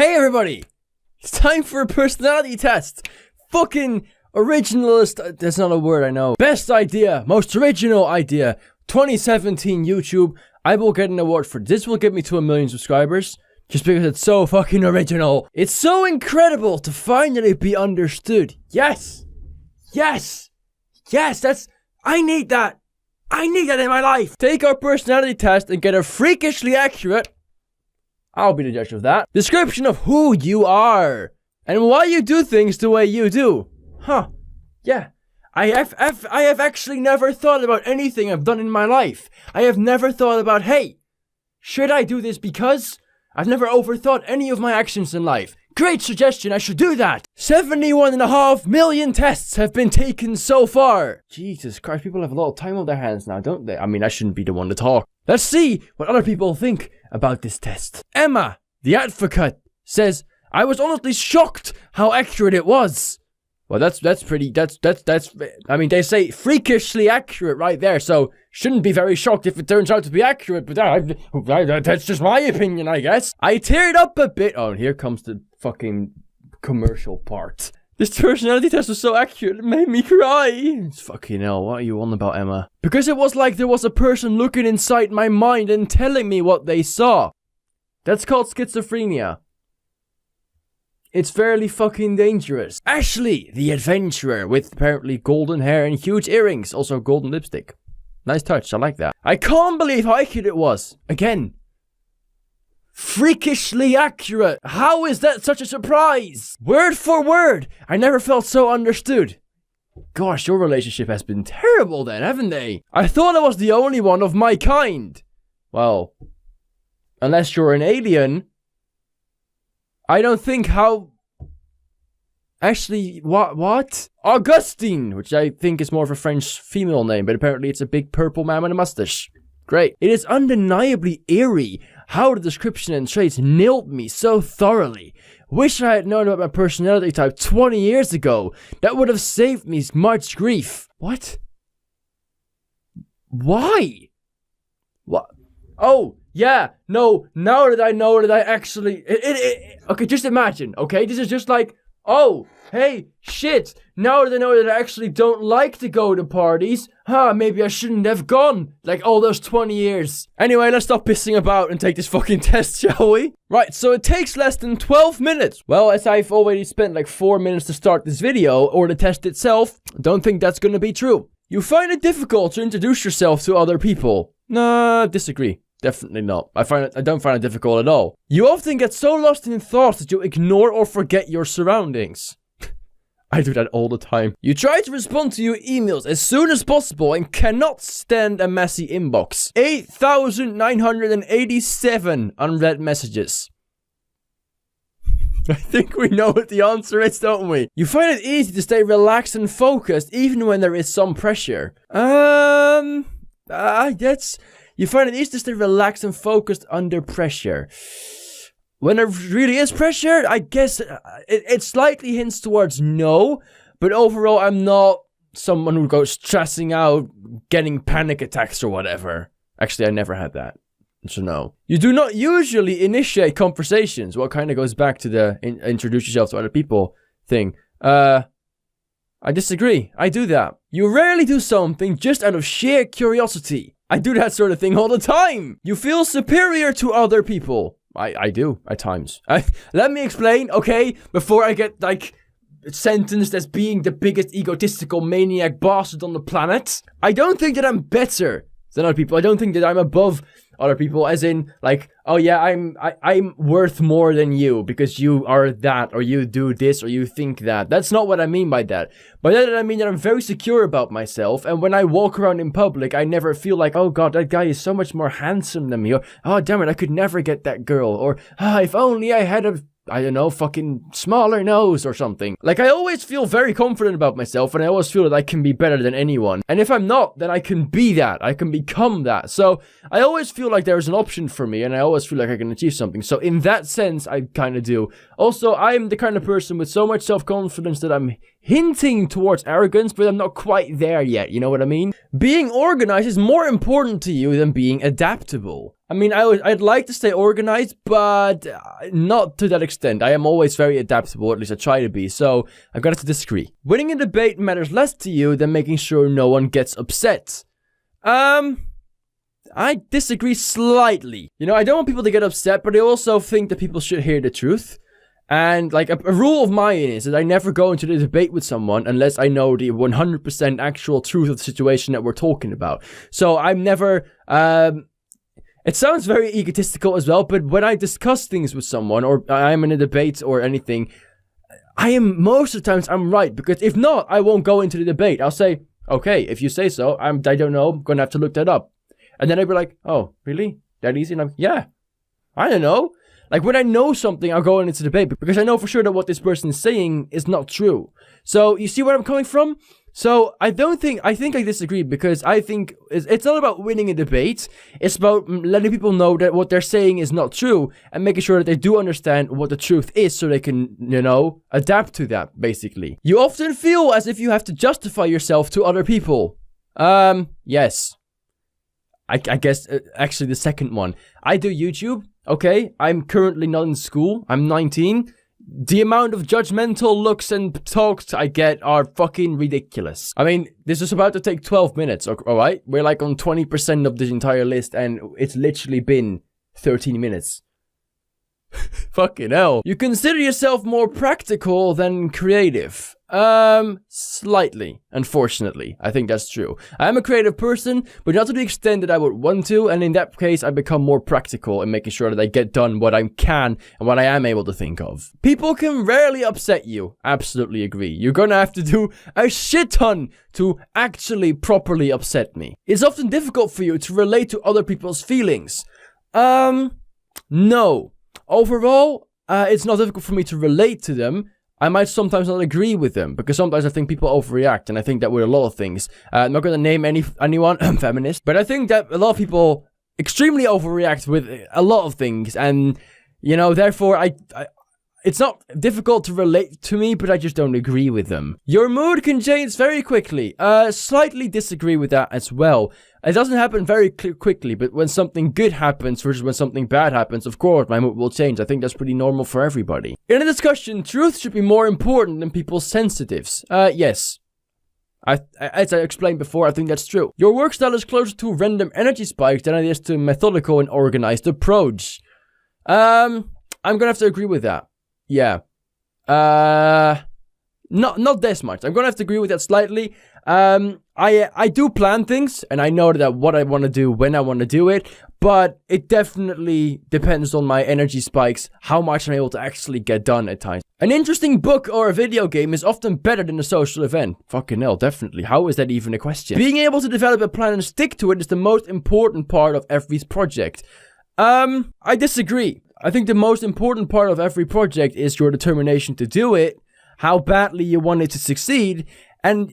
Hey everybody! It's time for a personality test! Fucking originalist, that's not a word I know. Best idea, most original idea, 2017 YouTube. I will get an award for this. Will get me to 1 million subscribers. Just because it's so fucking original. It's so incredible to finally be understood. Yes! Yes! Yes, I need that! I need that in my life! Take our personality test and get a freakishly accurate, I'll be the judge of that, description of who you are. And why you do things the way you do. Huh. Yeah. I have actually never thought about anything I've done in my life. I have never thought about, hey, should I do this because? I've never overthought any of my actions in life. Great suggestion, I should do that. 71.5 million tests have been taken so far. Jesus Christ, people have a lot of time on their hands now, don't they? I mean, I shouldn't be the one to talk. Let's see what other people think about this test. Emma, the advocate, says, I was honestly shocked how accurate it was. Well, that's I mean, they say freakishly accurate right there, so shouldn't be very shocked if it turns out to be accurate, but that's just my opinion, I guess. I teared up a bit. Oh, and here comes the fucking commercial part. This personality test was so accurate, it made me cry. It's fucking hell, what are you on about, Emma? Because it was like there was a person looking inside my mind and telling me what they saw. That's called schizophrenia. It's fairly fucking dangerous. Ashley, the adventurer, with apparently golden hair and huge earrings, also golden lipstick. Nice touch, I like that. I can't believe how accurate it was. Again. Freakishly accurate. How is that such a surprise? Word for word. I never felt so understood. Gosh, your relationship has been terrible then, haven't they? I thought I was the only one of my kind. Well, unless you're an alien, I don't think how... Actually, what? Augustine, which I think is more of a French female name, but apparently it's a big purple man with a mustache. Great. It is undeniably eerie how the description and traits nailed me so thoroughly. Wish I had known about my personality type 20 years ago. That would have saved me much grief. What? Why? What? Oh, yeah, no, now that I know that I actually... Okay, just imagine, okay? This is just like, oh, hey, shit, now that I know that I actually don't like to go to parties, maybe I shouldn't have gone, like all those 20 years. Anyway, let's stop pissing about and take this fucking test, shall we? Right, so it takes less than 12 minutes. Well, as I've already spent like 4 minutes to start this video, or the test itself, don't think that's gonna be true. You find it difficult to introduce yourself to other people. Nah, disagree. Definitely not. I don't find it difficult at all. You often get so lost in thoughts that you ignore or forget your surroundings. I do that all the time. You try to respond to your emails as soon as possible and cannot stand a messy inbox. 8,987 unread messages. I think we know what the answer is, don't we? You find it easy to stay relaxed and focused even when there is some pressure. You find it easy to stay relaxed and focused under pressure. When there really is pressure, I guess it slightly hints towards no. But overall, I'm not someone who goes stressing out, getting panic attacks or whatever. Actually, I never had that. So no. You do not usually initiate conversations. Well, kind of goes back to the introduce yourself to other people thing. I disagree. I do that. You rarely do something just out of sheer curiosity. I do that sort of thing all the time. You feel superior to other people. I do, at times. Let me explain, okay? Before I get, like, sentenced as being the biggest egotistical maniac bastard on the planet. I don't think that I'm better than other people. I don't think that I'm above other people, as in, like, oh yeah, I'm worth more than you because you are that, or you do this, or you think that. That's not what I mean by that. By that I mean that I'm very secure about myself, and when I walk around in public, I never feel like, oh god, that guy is so much more handsome than me, or, oh damn it, I could never get that girl, or, if only I had a, I don't know, fucking smaller nose or something. Like, I always feel very confident about myself, and I always feel that I can be better than anyone. And if I'm not, then I can be that. I can become that. So, I always feel like there's an option for me, and I always feel like I can achieve something. So, in that sense, I kind of do. Also, I'm the kind of person with so much self-confidence that I'm hinting towards arrogance, but I'm not quite there yet, you know what I mean? Being organized is more important to you than being adaptable. I mean, I'd like to stay organized, but not to that extent. I am always very adaptable, at least I try to be, so I'm gonna have to disagree. Winning a debate matters less to you than making sure no one gets upset. I disagree slightly. You know, I don't want people to get upset, but I also think that people should hear the truth. And, like, a rule of mine is that I never go into the debate with someone unless I know the 100% actual truth of the situation that we're talking about. So I'm never, it sounds very egotistical as well, but when I discuss things with someone, or I'm in a debate or anything, most of the times I'm right, because if not, I won't go into the debate. I'll say, okay, if you say so, I don't know, I'm gonna have to look that up. And then I'd be like, oh, really? That easy? And I'm, yeah, I don't know. Like, when I know something, I'll go into debate, because I know for sure that what this person is saying is not true. So, you see where I'm coming from? So, I think I disagree, because I think it's not about winning a debate. It's about letting people know that what they're saying is not true, and making sure that they do understand what the truth is, so they can, you know, adapt to that, basically. You often feel as if you have to justify yourself to other people. Yes. I guess, actually, the second one. I do YouTube. Okay, I'm currently not in school. I'm 19. The amount of judgmental looks and talks I get are fucking ridiculous. I mean, this is about to take 12 minutes, alright? We're like on 20% of this entire list, and it's literally been 13 minutes. Fucking hell. You consider yourself more practical than creative. Slightly, unfortunately. I think that's true. I am a creative person, but not to the extent that I would want to, and in that case, I become more practical in making sure that I get done what I can and what I am able to think of. People can rarely upset you. Absolutely agree. You're gonna have to do a shit ton to actually properly upset me. It's often difficult for you to relate to other people's feelings. No. Overall, it's not difficult for me to relate to them. I might sometimes not agree with them, because sometimes I think people overreact, and I think that with a lot of things. I'm not going to name anyone, feminist, but I think that a lot of people extremely overreact with a lot of things, and, you know, therefore, it's not difficult to relate to me, but I just don't agree with them. Your mood can change very quickly. Slightly disagree with that as well. It doesn't happen very quickly, but when something good happens versus when something bad happens, of course, my mood will change. I think that's pretty normal for everybody. In a discussion, truth should be more important than people's sensitives. Yes. As I explained before, I think that's true. Your work style is closer to random energy spikes than it is to a methodical and organized approach. I'm gonna have to agree with that. Yeah. Not this much. I'm gonna have to agree with that slightly. I do plan things, and I know that what I want to do when I want to do it, but it definitely depends on my energy spikes, how much I'm able to actually get done at times. An interesting book or a video game is often better than a social event. Fucking hell, definitely. How is that even a question? Being able to develop a plan and stick to it is the most important part of every project. I disagree. I think the most important part of every project is your determination to do it, how badly you want it to succeed, and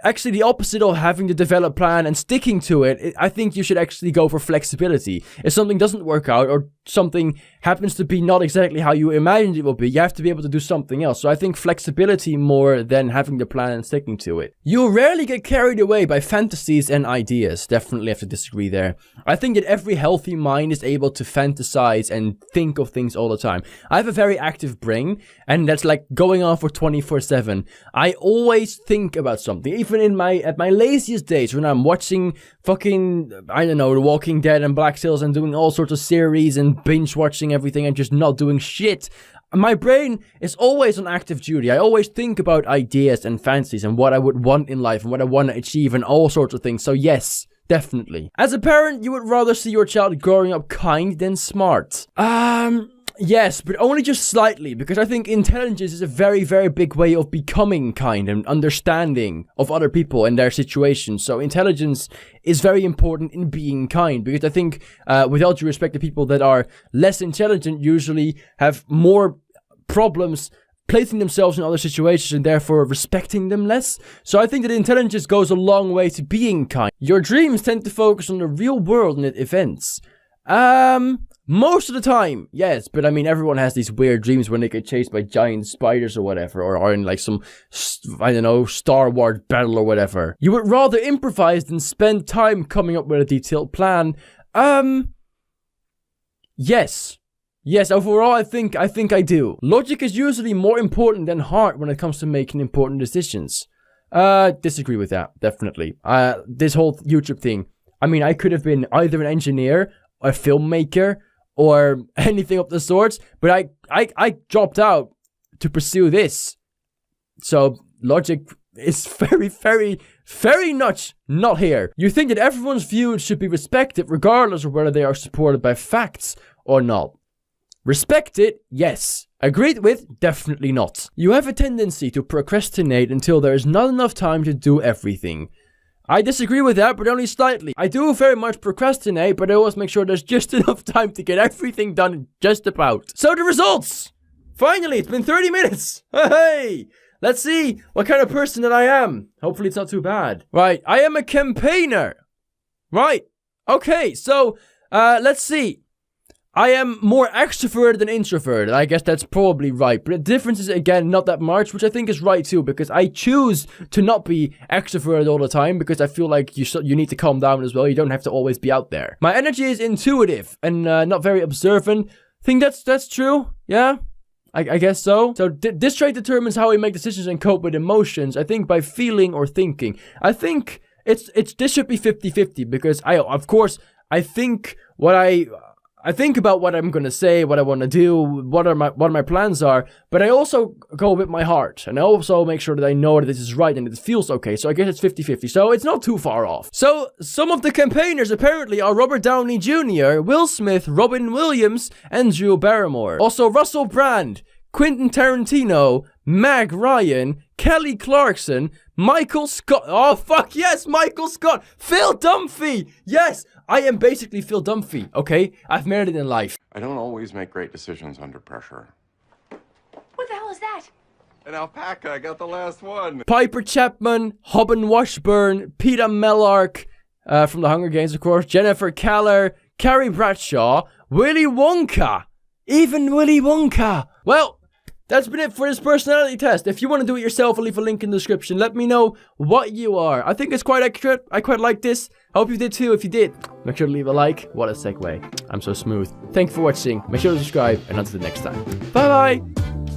actually the opposite of having to develop a plan and sticking to it. I think you should actually go for flexibility. If something doesn't work out, or something happens to be not exactly how you imagined it will be, you have to be able to do something else. So I think flexibility more than having the plan and sticking to it. You rarely get carried away by fantasies and ideas. Definitely have to disagree there. I think that every healthy mind is able to fantasize and think of things all the time. I have a very active brain, and that's like going on for 24/7. I always think about something, even at my laziest days, when I'm watching fucking, I don't know, The Walking Dead and Black Sails and doing all sorts of series and binge watching everything and just not doing shit. My brain is always on active duty. I always think about ideas and fancies and what I would want in life and what I want to achieve and all sorts of things. So yes, definitely. As a parent, you would rather see your child growing up kind than smart. Yes, but only just slightly, because I think intelligence is a very, very big way of becoming kind and understanding of other people and their situations. So intelligence is very important in being kind, because I think, with all due respect, the people that are less intelligent usually have more problems placing themselves in other situations and therefore respecting them less. So I think that intelligence goes a long way to being kind. Your dreams tend to focus on the real world and events. Most of the time, yes, but I mean, everyone has these weird dreams when they get chased by giant spiders or whatever, or are in like some, I don't know, Star Wars battle or whatever. You would rather improvise than spend time coming up with a detailed plan. Yes. Yes, overall, I think I do. Logic is usually more important than heart when it comes to making important decisions. Disagree with that, definitely. This whole YouTube thing. I mean, I could have been either an engineer, a filmmaker, or anything of the sorts, but I dropped out to pursue this. So, logic is very, very, very much not here. You think that everyone's views should be respected regardless of whether they are supported by facts or not. Respect it, yes. Agreed with, definitely not. You have a tendency to procrastinate until there is not enough time to do everything. I disagree with that, but only slightly. I do very much procrastinate, but I always make sure there's just enough time to get everything done just about. So the results! Finally, it's been 30 minutes! Hey! Let's see what kind of person that I am. Hopefully it's not too bad. Right, I am a campaigner. Right, okay, so, let's see. I am more extroverted than introverted. I guess that's probably right. But the difference is, again, not that much, which I think is right too, because I choose to not be extroverted all the time, because I feel like you need to calm down as well. You don't have to always be out there. My energy is intuitive and not very observant. Think that's true? Yeah? I guess so. So this trait determines how we make decisions and cope with emotions. I think by feeling or thinking. I think this should be 50-50, because I think about what I'm gonna say, what I want to do, what my plans are, but I also go with my heart, and I also make sure that I know that this is right and it feels okay. So I guess it's 50-50. So it's not too far off. So some of the campaigners apparently are Robert Downey Jr., Will Smith, Robin Williams, and Drew Barrymore. Also Russell Brand, Quentin Tarantino, Meg Ryan, Kelly Clarkson, Michael Scott. Oh fuck yes, Michael Scott, Phil Dunphy. Yes. I am basically Phil Dunphy, okay? I've made it in life. I don't always make great decisions under pressure. What the hell is that? An alpaca, I got the last one. Piper Chapman, Hoban Washburn, Peter Mellark, from the Hunger Games, of course, Jennifer Keller, Carrie Bradshaw, Willy Wonka. Even Willy Wonka. Well, that's been it for this personality test. If you want to do it yourself, I'll leave a link in the description. Let me know what you are. I think it's quite accurate. I quite like this. I hope you did too. If you did, make sure to leave a like. What a segue. I'm so smooth. Thank you for watching. Make sure to subscribe, and until the next time. Bye bye.